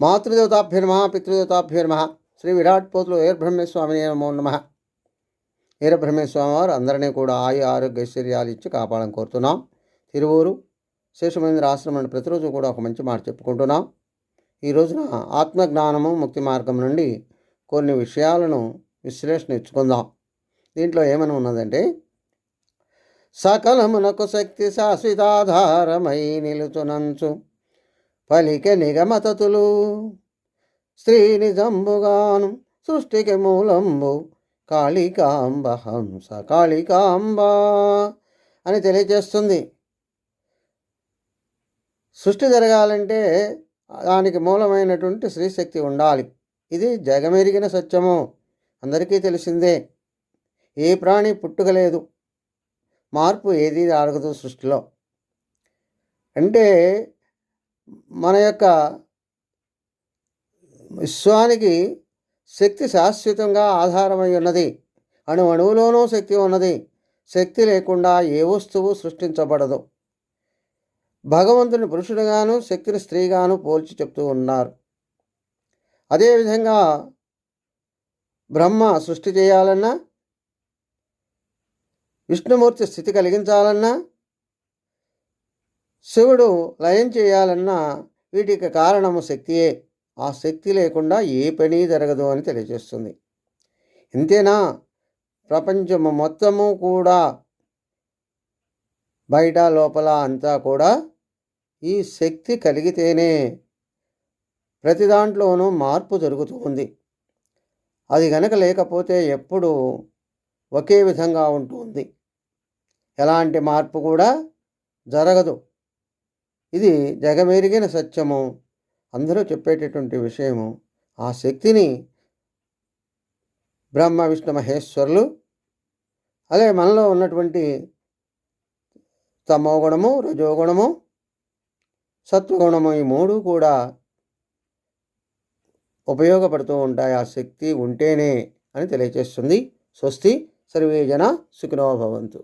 మాతృదేవతాభ్యర్మ పితృదేవతాభ్యర్మ శ్రీ విరాట్ పోతులు వీరబ్రహ్మేస్వామిని నమో నమః. వీరబ్రహ్మేస్వామి వారు అందరినీ కూడా ఆరోగ్య ఐశ్వర్యాలు ఇచ్చి కాపాడాలని కోరుతున్నాం. తిరువూరు శేషమేంద్ర ఆశ్రమం ప్రతిరోజు కూడా ఒక మంచి మాట చెప్పుకుంటున్నాం. ఈ రోజున ఆత్మజ్ఞానము ముక్తి మార్గం నుండి కొన్ని విషయాలను విశ్లేషణ ఇచ్చుకుందాం. దీంట్లో ఏమని ఉన్నదంటే, సకలమునకు శక్తి శాశ్వతాధారమై నిలుచునంచు పలికె నిగమతతులు స్త్రీ నిజంబుగాను సృష్టికి మూలంబు కాళికాంబ హంస కాళికాంబ అని తెలియజేస్తుంది. సృష్టి జరగాలంటే దానికి మూలమైనటువంటి స్త్రీశక్తి ఉండాలి. ఇది జగమెరిగిన సత్యము, అందరికీ తెలిసిందే. ఏ ప్రాణి పుట్టుకలేదు, మార్పు ఏది అడగదు సృష్టిలో. అంటే మన యొక్క విశ్వానికి శక్తి శాశ్వతంగా ఆధారమై ఉన్నది. అణువులోనూ శక్తి ఉన్నది. శక్తి లేకుండా ఏ వస్తువు సృష్టించబడదు. భగవంతుని పురుషుడుగాను శక్తిని స్త్రీగాను పోల్చి చెప్తూ ఉన్నారు. అదేవిధంగా బ్రహ్మ సృష్టి చేయాలన్నా, విష్ణుమూర్తి స్థితి కలిగించాలన్నా, శివుడు లయం చేయాలన్నా వీటికి కారణము శక్తియే. ఆ శక్తి లేకుండా ఏ పని జరగదు అని తెలియజేస్తుంది. ఇంతేనా, ప్రపంచము మొత్తము కూడా బయట లోపల అంతా కూడా ఈ శక్తి కలిగితేనే ప్రతి దాంట్లోనూ మార్పు జరుగుతూ ఉంది. అది గనక లేకపోతే ఎప్పుడు ఒకే విధంగా ఉంటుంది, ఎలాంటి మార్పు కూడా జరగదు. ఇది జగమెరిగిన సత్యము, అందరూ చెప్పేటటువంటి విషయము. ఆ శక్తిని బ్రహ్మ విష్ణు మహేశ్వరులు, అదే మనలో ఉన్నటువంటి తమోగుణము, రజోగుణము, సత్వగుణము, ఈ మూడు కూడా ఉపయోగపడుతూ ఉంటాయి. ఆ శక్తి ఉంటేనే అని తెలియజేస్తుంది. స్వస్తి. సర్వే జన సుఖినో భవంతు.